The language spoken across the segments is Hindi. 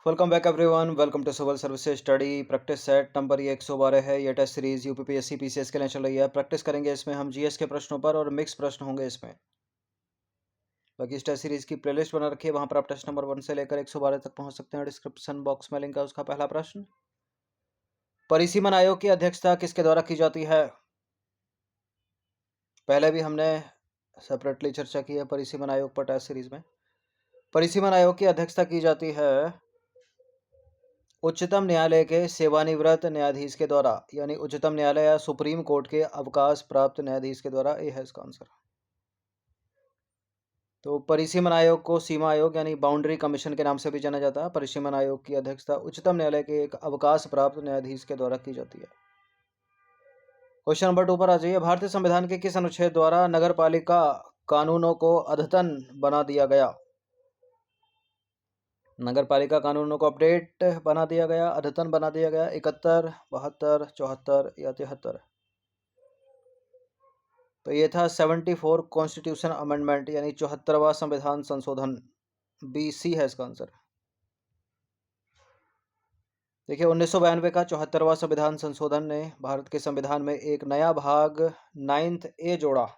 Welcome back everyone. Welcome to civil services study practice set number ये 112 है। ये टेस्ट सीरीज यूपीपीएससी पीसीएस के लिए चल रही है। प्रैक्टिस करेंगे इसमें हम जीएस के प्रश्नों पर और मिक्स प्रश्न होंगे इसमें। बाकी इस टेस्ट सीरीज की प्लेलिस्ट बना रखी है, वहां पर आप टेस्ट नंबर 1 से लेकर 112 तक पहुंच सकते हैं। डिस्क्रिप्शन बॉक्स में लिंक है। उसका पहला प्रश्न, परिसीमन आयोग की अध्यक्षता किसके द्वारा की जाती है? पहले भी हमने सेपरेटली चर्चा की है परिसीमन आयोग पर टेस्ट सीरीज में। परिसीमन आयोग की अध्यक्षता की जाती है उच्चतम न्यायालय के सेवानिवृत्त न्यायाधीश के द्वारा, यानी उच्चतम न्यायालय या सुप्रीम कोर्ट के अवकाश प्राप्त न्यायाधीश के द्वारा। ये है इसका आंसर। तो परिसीमन आयोग को सीमा आयोग यानी बाउंड्री कमीशन के नाम से भी जाना जाता है। परिसीमन आयोग की अध्यक्षता उच्चतम न्यायालय के एक अवकाश प्राप्त न्यायाधीश के द्वारा की जाती है। क्वेश्चन नंबर 2 पर आ जाइए। भारतीय संविधान के किस अनुच्छेद द्वारा नगर पालिका कानूनों को अद्यतन बना दिया गया? नगर पालिका कानूनों को अपडेट बना दिया गया, अद्यतन बना दिया गया। 71, 72, 74 या 73? तो ये था 74 कॉन्स्टिट्यूशन अमेंडमेंट यानी 74वां संविधान संशोधन। BC है इसका आंसर। देखिए 1992 का 74वां संविधान संशोधन ने भारत के संविधान में एक नया भाग 9th A जोड़ा,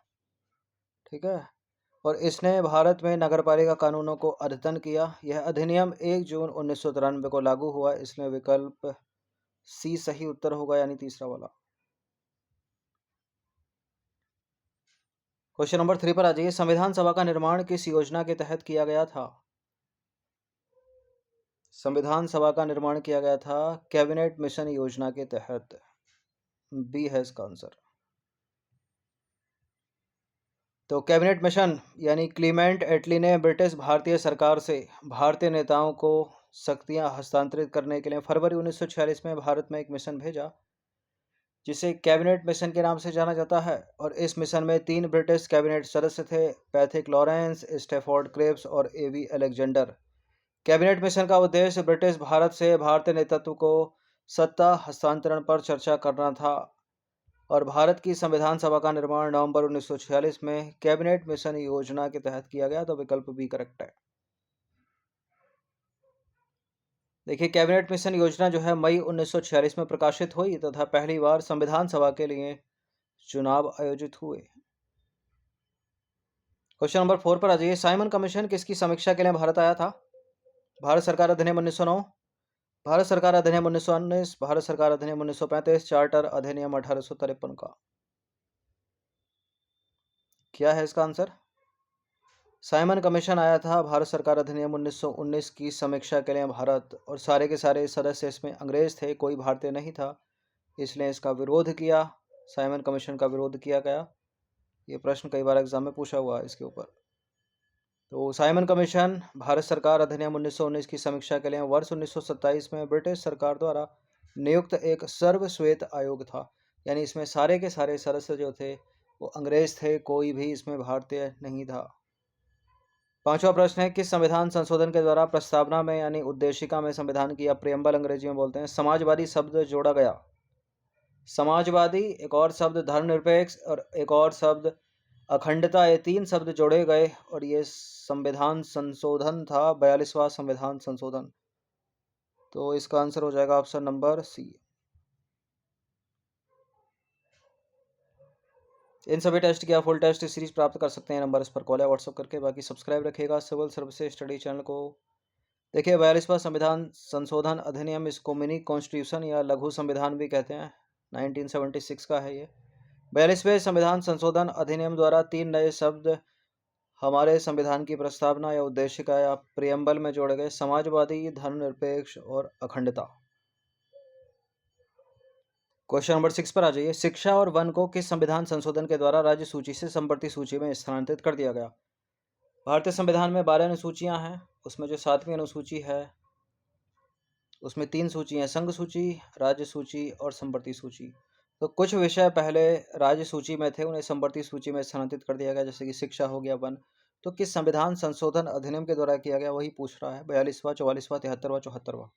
ठीक है, और इसने भारत में नगरपालिका कानूनों को अद्यतन किया। यह अधिनियम 1 जून 1993 को लागू हुआ। इसमें विकल्प C सही उत्तर होगा, यानी तीसरा वाला। क्वेश्चन नंबर 3 पर आ जाइए। संविधान सभा का निर्माण किस योजना के तहत किया गया था? संविधान सभा का निर्माण किया गया था कैबिनेट मिशन योजना के तहत। B है इसका आंसर। तो कैबिनेट मिशन यानी क्लीमेंट एटली ने ब्रिटिश भारतीय सरकार से भारतीय नेताओं को शक्तियां हस्तांतरित करने के लिए फरवरी 1946 में भारत में एक मिशन भेजा, जिसे कैबिनेट मिशन के नाम से जाना जाता है। और इस मिशन में 3 ब्रिटिश कैबिनेट सदस्य थे, पैथिक लॉरेंस, स्टेफोर्ड क्रिप्स और AV अलेक्जेंडर। कैबिनेट मिशन का उद्देश्य ब्रिटिश भारत से भारतीय नेतृत्व को सत्ता हस्तांतरण पर चर्चा करना था। और भारत की संविधान सभा का निर्माण नवंबर 1946 में कैबिनेट मिशन योजना के तहत किया गया। तो विकल्प B करेक्ट है। देखिए कैबिनेट मिशन योजना जो है मई 1946 में प्रकाशित हुई तथा पहली बार संविधान सभा के लिए चुनाव आयोजित हुए। क्वेश्चन नंबर 4 पर आ जाइए। साइमन कमीशन किसकी समीक्षा के लिए भारत आया था? भारत सरकार अधिनियम 1909, भारत सरकार अधिनियम 1919, भारत सरकार अधिनियम 1935, चार्टर अधिनियम 1853 का। क्या है इसका आंसर? साइमन कमीशन आया था भारत सरकार अधिनियम 1919 की समीक्षा के लिए भारत, और सारे के सारे सदस्य इसमें अंग्रेज थे, कोई भारतीय नहीं था, इसलिए इसका विरोध किया। साइमन कमीशन का विरोध किया गया। ये प्रश्न कई बार एग्जाम में पूछा हुआ है इसके ऊपर। तो साइमन कमीशन भारत सरकार अधिनियम 1919 की समीक्षा के लिए वर्ष 1927 में ब्रिटिश सरकार द्वारा नियुक्त एक सर्वश्वेत आयोग था, यानी इसमें सारे के सारे सदस्य जो थे वो अंग्रेज थे, कोई भी इसमें भारतीय नहीं था। 5वां प्रश्न है, किस संविधान संशोधन के द्वारा प्रस्तावना में यानी उद्देशिका में संविधान की, या प्रियम्बल अंग्रेजी में बोलते हैं, समाजवादी शब्द जोड़ा गया? समाजवादी, एक और शब्द धर्मनिरपेक्ष और एक और शब्द अखंडता, ये 3 शब्द जोड़े गए और ये संविधान संशोधन था 42वां संविधान संशोधन। तो इसका आंसर हो जाएगा ऑप्शन नंबर C। इन सभी टेस्ट की आप फुल टेस्ट सीरीज प्राप्त कर सकते हैं नंबर इस पर कॉल या व्हाट्सअप करके। बाकी सब्सक्राइब रखिएगा सिविल सर्विसेज स्टडी चैनल को। देखिए 42वां संविधान संशोधन अधिनियम, इसको मिनी कॉन्स्टिट्यूशन या लघु संविधान भी कहते हैं, 1976 का है ये। 42वें संविधान संशोधन अधिनियम द्वारा 3 नए शब्द हमारे संविधान की प्रस्तावना या उद्देशिका या प्रियम्बल में जोड़े गए, समाजवादी, धर्मनिरपेक्ष और अखंडता। क्वेश्चन नंबर 6 पर आ जाइए। शिक्षा और वन को किस संविधान संशोधन के द्वारा राज्य सूची से संप्रति सूची में स्थानांतरित कर दिया गया? भारतीय संविधान में 12 अनुसूचियां हैं, उसमें जो 7वीं अनुसूची है उसमें 3 सूची हैं, संघ सूची, राज्य सूची और संप्रति सूची। तो कुछ विषय पहले राज्य सूची में थे, उन्हें संप्रति सूची में स्थानांतरित कर दिया गया, जैसे कि शिक्षा हो गया, वन। तो किस संविधान संशोधन अधिनियम के द्वारा किया गया वही पूछ रहा है। 42वां, 44वां, 73वां, 74वां?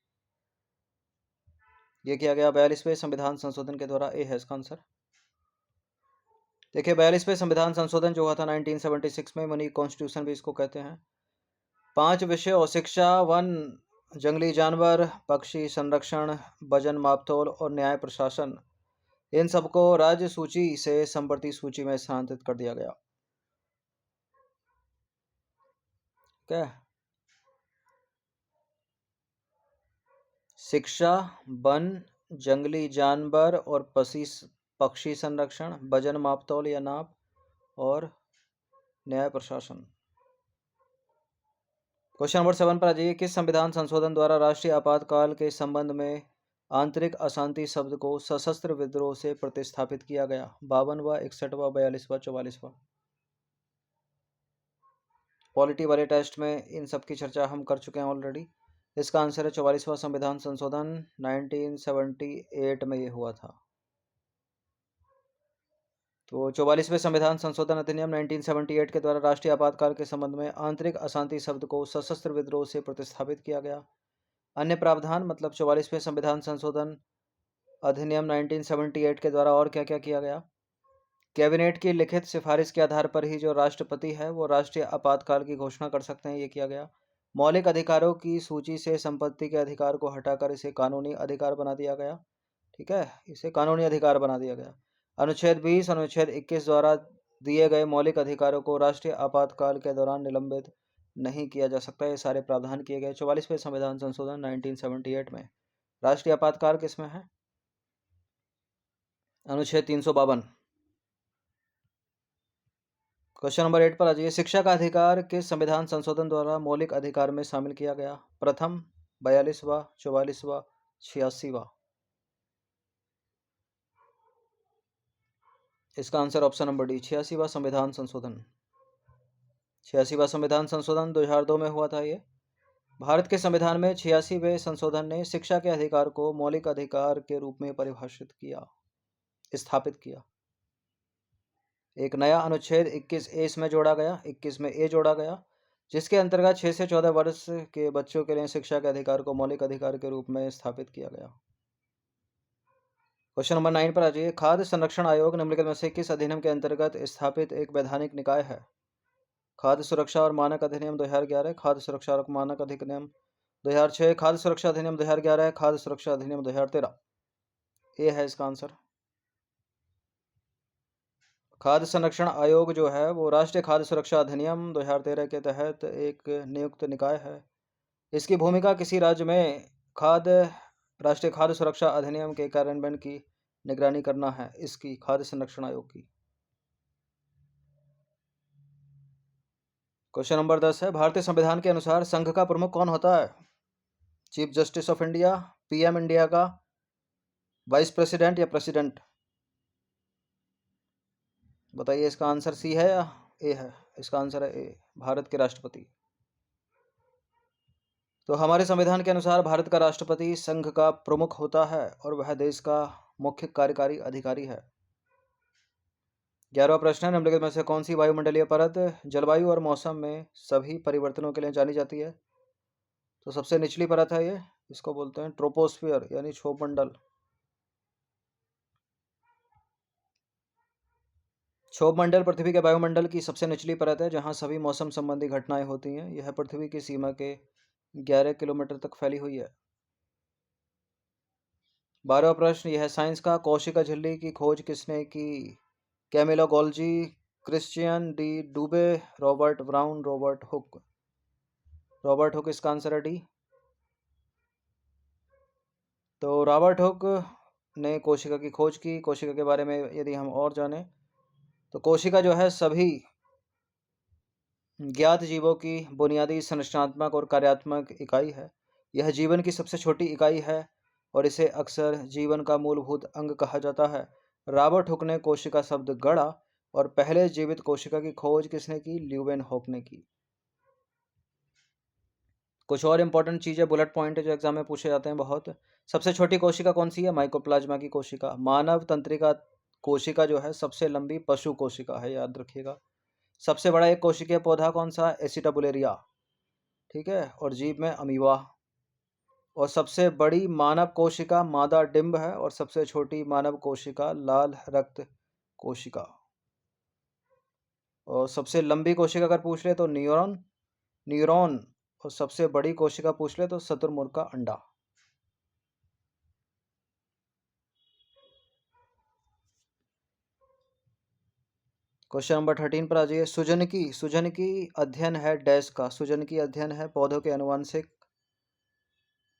ये किया गया 42वें संविधान संशोधन के द्वारा। ए है इसका आंसर। देखिए 42वें संविधान संशोधन जो हुआ था 1976 में, मनी कॉन्स्टिट्यूशन भी इसको कहते हैं। 5 विषयों शिक्षा, वन, जंगली जानवर, पक्षी संरक्षण, वजन मापतोल और न्याय प्रशासन, इन सबको राज्य सूची से संपत्ति सूची में स्थानांतरित कर दिया गया। क्या? शिक्षा, वन, जंगली जानवर और पक्षी संरक्षण, वजन मापतोल या नाप, और न्याय प्रशासन। क्वेश्चन नंबर 7 पर आ जाइए। किस संविधान संशोधन द्वारा राष्ट्रीय आपातकाल के संबंध में आंतरिक अशांति शब्द को सशस्त्र विद्रोह से प्रतिस्थापित किया गया? 52वां, 61वां, 42वां, 44वां? पॉलिटी वाले टेस्ट में इन सब की चर्चा हम कर चुके हैं ऑलरेडी। इसका आंसर है 44वां संविधान संशोधन 1978 में ये हुआ था। तो 44वें संविधान संशोधन अधिनियम 1978 के द्वारा राष्ट्रीय आपातकाल के संबंध में आंतरिक अशांति शब्द को सशस्त्र विद्रोह से प्रतिस्थापित किया गया। अन्य प्रावधान मतलब 44वें संविधान संशोधन अधिनियम 1978 के द्वारा और क्या क्या किया गया? कैबिनेट की लिखित सिफारिश के आधार पर ही जो राष्ट्रपति है वो राष्ट्रीय आपातकाल की घोषणा कर सकते हैं, ये किया गया। मौलिक अधिकारों की सूची से संपत्ति के अधिकार को हटाकर इसे कानूनी अधिकार बना दिया गया। ठीक है, इसे कानूनी अधिकार बना दिया गया। अनुच्छेद 20, अनुच्छेद 21 द्वारा दिए गए मौलिक अधिकारों को राष्ट्रीय आपातकाल के दौरान निलंबित नहीं किया जा सकता। ये सारे प्रावधान किए गए 44वें संविधान संशोधन 1978 में। राष्ट्रीय आपातकाल किसमें है? अनुच्छेद 352। क्वेश्चन नंबर 8 पर आ जाइए। शिक्षा का अधिकार किस संविधान संशोधन द्वारा मौलिक अधिकार में शामिल किया गया? प्रथम, 42वां, 44वां, 86वां? इसका आंसर ऑप्शन नंबर डी, 86वां संविधान संशोधन। 86वां संविधान संशोधन 2002 में हुआ था। ये भारत के संविधान में 86वें संशोधन ने शिक्षा के अधिकार को मौलिक अधिकार के रूप में परिभाषित किया, स्थापित किया। एक नया अनुच्छेद 21A इसमें जोड़ा गया, 21 में ए जोड़ा गया, जिसके अंतर्गत 6 से 14 वर्ष के बच्चों के लिए शिक्षा के अधिकार को मौलिक अधिकार के रूप में स्थापित किया गया। क्वेश्चन नंबर 9 पर आ जाइए। खाद्य संरक्षण आयोग निम्नलिखित में से किस अधिनियम के अंतर्गत स्थापित एक वैधानिक निकाय है? खाद्य सुरक्षा और मानक अधिनियम 2011, खाद्य सुरक्षा और मानक अधिनियम 2006, खाद्य सुरक्षा अधिनियम 2011, खाद्य सुरक्षा अधिनियम 2013? ये है इसका आंसर। खाद्य संरक्षण आयोग जो है वो राष्ट्रीय खाद्य सुरक्षा अधिनियम 2013 के तहत एक नियुक्त निकाय है। इसकी भूमिका किसी राज्य में राष्ट्रीय खाद्य सुरक्षा अधिनियम के कार्यान्वयन की निगरानी करना है, इसकी खाद्य संरक्षण आयोग की। क्वेश्चन नंबर 10 है। भारतीय संविधान के अनुसार संघ का प्रमुख कौन होता है? Chief justice of India, PM India का, वाइस प्रेसिडेंट या प्रेसिडेंट? बताइए, इसका आंसर सी है या ए है? इसका आंसर है ए, भारत के राष्ट्रपति। तो हमारे संविधान के अनुसार भारत का राष्ट्रपति संघ का प्रमुख होता है और वह देश का मुख्य कार्यकारी अधिकारी है। 11वां प्रश्न है। निम्नलिखित में से कौन सी वायुमंडलीय परत जलवायु और मौसम में सभी परिवर्तनों के लिए जानी जाती है? तो सबसे निचली परत है ये, इसको बोलते हैं ट्रोपोस्फियर यानी क्षोभमंडल। क्षोभमंडल पृथ्वी के वायुमंडल की सबसे निचली परत है जहां सभी मौसम संबंधी घटनाएं होती हैं। यह पृथ्वी की सीमा के 11 किलोमीटर तक फैली हुई है। 12वां प्रश्न यह है साइंस का। कोशिका झिल्ली की खोज किसने की? कैमिलो गोल्जी, क्रिश्चियन डी डूबे, Robert brown, Robert Hooke? Robert Hooke इसका आंसर है डी। तो रॉबर्ट हुक ने कोशिका की खोज की। कोशिका के बारे में यदि हम और जानें तो कोशिका जो है सभी ज्ञात जीवों की बुनियादी संरचनात्मक और कार्यात्मक इकाई है। यह जीवन की सबसे छोटी इकाई है और इसे अक्सर जीवन का मूलभूत अंग कहा जाता है। रॉबर्ट हुक ने कोशिका शब्द गढ़ा और पहले जीवित कोशिका की खोज किसने की? ल्यूवेनहोक ने की। कुछ और इंपॉर्टेंट चीजें बुलेट पॉइंट है जो एग्जाम में पूछे जाते हैं बहुत। सबसे छोटी कोशिका कौन सी है? माइकोप्लाज्मा की कोशिका। मानव तंत्रिका कोशिका जो है सबसे लंबी पशु कोशिका है, याद रखिएगा। सबसे बड़ा एक कोशिकीय पौधा कौन सा? एसिटाबुलेरिया। ठीक है, और जीव में अमीबा। और सबसे बड़ी मानव कोशिका मादा डिंब है और सबसे छोटी मानव कोशिका लाल रक्त कोशिका। और सबसे लंबी कोशिका अगर पूछ रहे तो न्यूरॉन और सबसे बड़ी कोशिका पूछ ले तो शुतुरमुर्ग का अंडा। क्वेश्चन नंबर 13 पर आ जाइए। सुजनकी अध्ययन है डैश का। सुजनकी अध्ययन है पौधों के अनुवांशिक,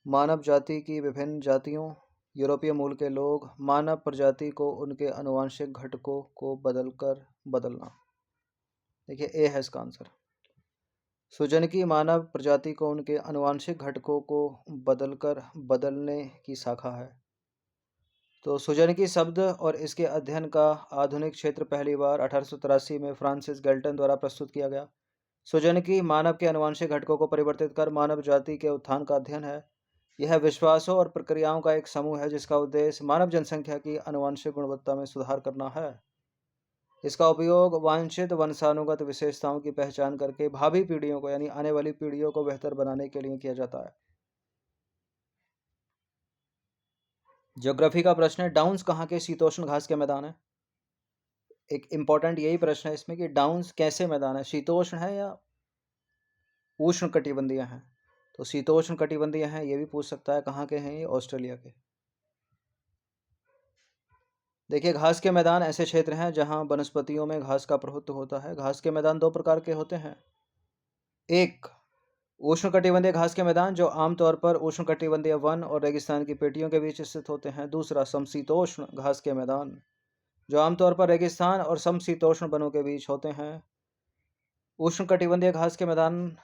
मानव जाति की विभिन्न जातियों, यूरोपीय मूल के लोग, मानव प्रजाति को उनके अनुवांशिक घटकों को बदलना। देखिए ए है इसका आंसर। सुजनकी मानव प्रजाति को उनके अनुवांशिक घटकों को बदलने की शाखा है। तो सुजनकी शब्द और इसके अध्ययन का आधुनिक क्षेत्र पहली बार 1883 में फ्रांसिस गैल्टन द्वारा प्रस्तुत किया गया। सुजनकी मानव के अनुवांशिक घटकों को परिवर्तित कर मानव जाति के उत्थान का अध्ययन है। यह विश्वासों और प्रक्रियाओं का एक समूह है जिसका उद्देश्य मानव जनसंख्या की आनुवंशिक गुणवत्ता में सुधार करना है। इसका उपयोग वांछित वंशानुगत विशेषताओं की पहचान करके भावी पीढ़ियों को यानी आने वाली पीढ़ियों को बेहतर बनाने के लिए किया जाता है। ज्योग्राफी का प्रश्न है, डाउन्स कहाँ के शीतोष्ण घास के मैदान है। एक इंपॉर्टेंट यही प्रश्न है इसमें कि डाउन्स कैसे मैदान है, शीतोष्ण है या उष्ण कटिबंधीय हैं। तो शीतोष्ण कटिबंधीय हैं, ये भी पूछ सकता है। कहाँ के हैं ये, ऑस्ट्रेलिया के। देखिए घास के मैदान ऐसे क्षेत्र हैं जहां वनस्पतियों में घास का प्रभुत्व होता है। घास के मैदान दो प्रकार के होते हैं। एक, उष्णकटिबंधीय घास के मैदान जो आमतौर पर उष्णकटिबंधीय वन और रेगिस्तान की पेटियों के बीच स्थित होते हैं। दूसरा, समशीतोष्ण घास के मैदान जो आमतौर पर रेगिस्तान और समशीतोष्ण वनों के बीच होते हैं। उष्णकटिबंधीय घास के मैदान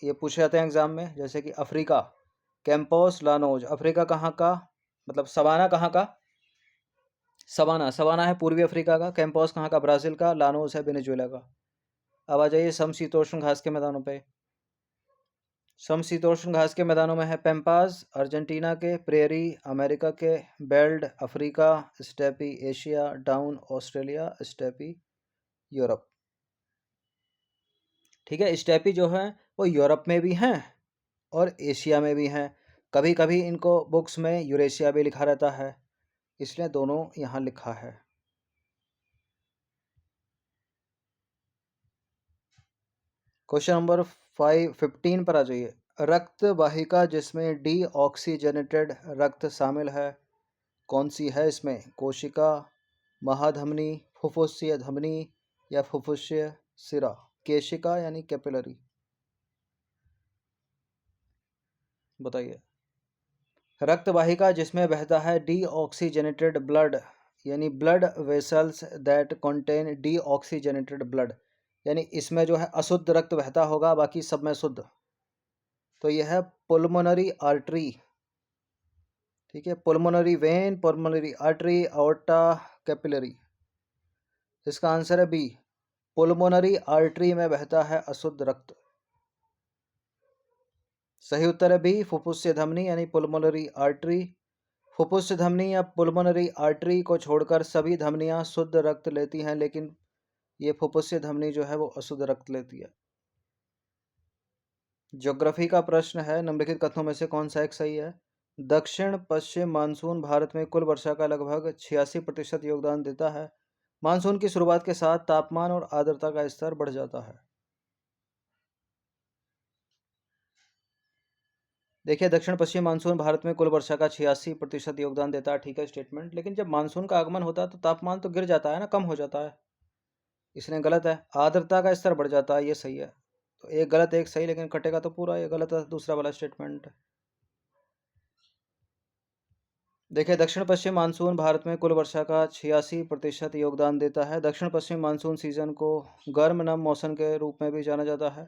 ये पूछे जाते हैं एग्जाम में, जैसे कि अफ्रीका, कैंपोस लानोज। अफ्रीका कहाँ का, मतलब सवाना कहाँ का, सवाना है पूर्वी अफ्रीका का। कैंपोस कहाँ का, ब्राज़ील का। लानोस है वेनेजुएला का। अब आ जाइए समशीतोष्ण घास के मैदानों पे। समशीतोष्ण घास के मैदानों में है पेम्पास अर्जेंटीना के, प्रेरी अमेरिका के, veld Africa, steppe Asia, down Australia, steppe Europe. ठीक है, स्टेपी जो है वो यूरोप में भी हैं और एशिया में भी हैं। कभी कभी इनको बुक्स में यूरेशिया भी लिखा रहता है, इसलिए दोनों यहाँ लिखा है। क्वेश्चन नंबर 15 पर आ जाइए। रक्त वाहिका जिसमें डीऑक्सीजनेटेड रक्त शामिल है कौन सी है इसमें, कोशिका, महाधमनी, फुफ्फुसीय धमनी या फुफ्फुसीय सिरा। केशिका यानी कैपिलरी। बताइए। रक्त वाहिका जिसमें बहता है डीऑक्सीजनेटेड ब्लड यानी blood vessels that contain deoxygenated blood, यानी इसमें जो है अशुद्ध रक्त बहता होगा, बाकी सब में शुद्ध। तो यह है पुल्मोनरी आर्टरी। ठीक है, पुल्मोनरी वेन, पुल्मोनरी आर्टरी, आर्टा, कैपिलरी। इसका आंसर है बी, पुल्मोनरी आर्टरी में बहता है अशुद्ध रक्त। सही उत्तर है बी, फुफ्फुसीय धमनी यानी पुल्मोनरी आर्टरी। फुफ्फुसीय धमनी या पुल्मोनरी आर्टरी को छोड़कर सभी धमनियां शुद्ध रक्त लेती हैं, लेकिन ये फुफ्फुसीय धमनी जो है वो अशुद्ध रक्त लेती है। ज्योग्राफी का प्रश्न है, निम्नलिखित कथनों में से कौन सा एक सही है। दक्षिण पश्चिम मानसून भारत में कुल वर्षा का लगभग 86% योगदान देता है। मानसून की शुरुआत के साथ तापमान और आर्द्रता का स्तर बढ़ जाता है। देखिए दक्षिण पश्चिम मानसून भारत में कुल वर्षा का 86% योगदान देता है, ठीक है स्टेटमेंट। लेकिन जब मानसून का आगमन होता है तो तापमान तो गिर जाता है ना, कम हो जाता है, इसलिए गलत है। आर्द्रता का स्तर बढ़ जाता है, ये सही है। तो एक गलत एक सही, लेकिन कटेगा तो पूरा, ये गलत है दूसरा वाला स्टेटमेंट। देखिए दक्षिण पश्चिम मानसून भारत में कुल वर्षा का 86% योगदान देता है। दक्षिण पश्चिम मानसून सीजन को गर्म नम मौसम के रूप में भी जाना जाता है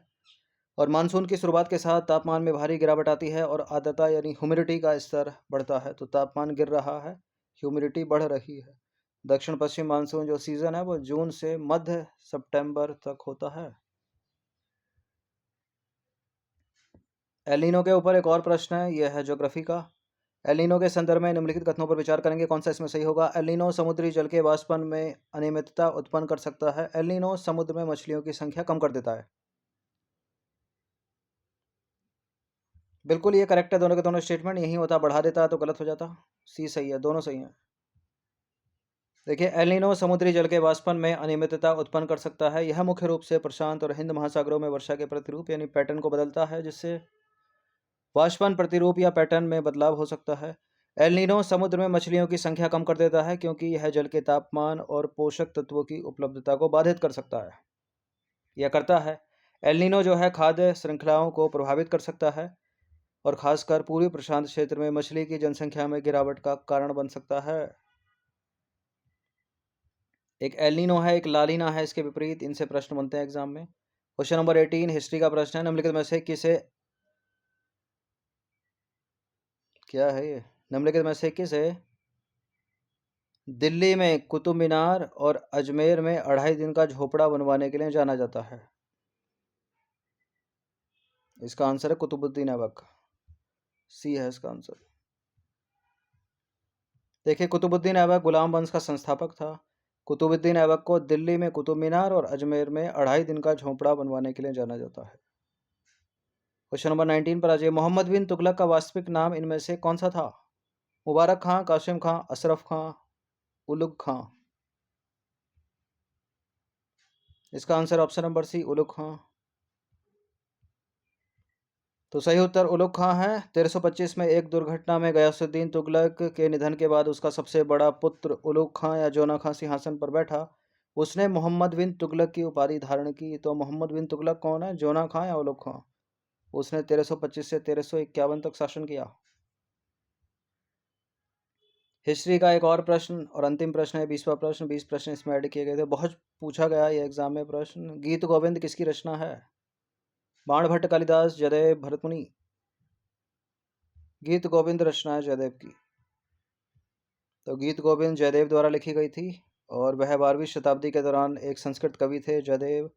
और मानसून की शुरुआत के साथ तापमान में भारी गिरावट आती है और आर्द्रता यानी ह्यूमिडिटी का स्तर बढ़ता है। तो तापमान गिर रहा है, ह्यूमिडिटी बढ़ रही है। दक्षिण पश्चिम मानसून जो सीजन है वो जून से मध्य सितंबर तक होता है। एलिनो के ऊपर एक और प्रश्न है, यह है ज्योग्राफी का। एलिनो के संदर्भ में निम्नलिखित कथनों पर विचार करेंगे, कौन सा इसमें सही होगा। एलिनो समुद्री जल के वाष्पन में अनियमितता उत्पन्न कर सकता है। एलिनो समुद्र में मछलियों की संख्या कम कर देता है। बिल्कुल ये करेक्ट है, दोनों के दोनों स्टेटमेंट। यही होता, बढ़ा देता है तो गलत हो जाता। सी सही है, दोनों सही हैं। देखिए, एल नीनो समुद्री जल के वाष्पन में अनियमितता उत्पन्न कर सकता है। यह मुख्य रूप से प्रशांत और हिंद महासागरों में वर्षा के प्रतिरूप यानी पैटर्न को बदलता है, जिससे वाष्पन प्रतिरूप या पैटर्न में बदलाव हो सकता है। एल नीनो समुद्र में मछलियों की संख्या कम कर देता है, क्योंकि यह जल के तापमान और पोषक तत्वों की उपलब्धता को बाधित कर सकता है या करता है। एल नीनो जो है खाद्य श्रृंखलाओं को प्रभावित कर सकता है और खासकर पूर्वी प्रशांत क्षेत्र में मछली की जनसंख्या में गिरावट का कारण बन सकता है। एक एलिनो है, एक लालिना है, इसके विपरीत इनसे प्रश्न बनते हैं एग्जाम में। क्वेश्चन नंबर 18 हिस्ट्री का प्रश्न है, निम्नलिखित में से किसे, क्या है ये, निम्नलिखित में से किसे दिल्ली में कुतुब मीनार और अजमेर में 2.5 दिन का झोपड़ा बनवाने के लिए जाना जाता है? इसका आंसर है कुतुबुद्दीन ऐबक। सी है इसका आंसर। देखिए, कुतुबुद्दीन ऐबक गुलाम वंश का संस्थापक था। कुतुबुद्दीन ऐबक को दिल्ली में कुतुब मीनार और अजमेर में 2.5 दिन का झोपड़ा बनवाने के लिए जाना जाता है। क्वेश्चन नंबर 19 पर आ जाइए। मोहम्मद बिन तुगलक का वास्तविक नाम इनमें से कौन सा था? मुबारक खां, कासिम खां, अशरफ खां, उलुग खां। इसका answer option number C, Ulugh खां। तो सही उत्तर उलुग खां है। 1325 में एक दुर्घटना में गयासुद्दीन तुगलक के निधन के बाद उसका सबसे बड़ा पुत्र उलुग खां या जोना खां सिंहासन पर बैठा। उसने मोहम्मद बिन तुगलक की उपाधि धारण की। तो मोहम्मद बिन तुगलक कौन है, जोना खां या उलुग खां? उसने 1325 से 1351 तक शासन किया। हिस्ट्री का एक और प्रश्न और अंतिम प्रश्न है, 20वां प्रश्न। 20 प्रश्न इसमें ऐड किए गए थे, बहुत पूछा गया ये एग्जाम में प्रश्न। गीत गोविंद किसकी रचना है? बाणभट्ट, कालिदास, जयदेव, भरतमुनि। गीत गोविंद रचना है जयदेव की। तो गीत गोविंद जयदेव द्वारा लिखी गई थी और वह 12वीं शताब्दी के दौरान एक संस्कृत कवि थे जयदेव।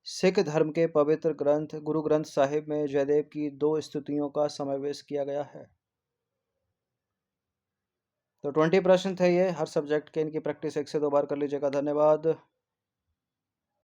सिख धर्म के पवित्र ग्रंथ गुरु ग्रंथ साहिब में जयदेव की 2 स्तुतियों का समावेश किया गया है। तो 20 प्रश्न थे ये हर सब्जेक्ट के। इनकी प्रैक्टिस 1 से 2 बार कर लीजिएगा। धन्यवाद।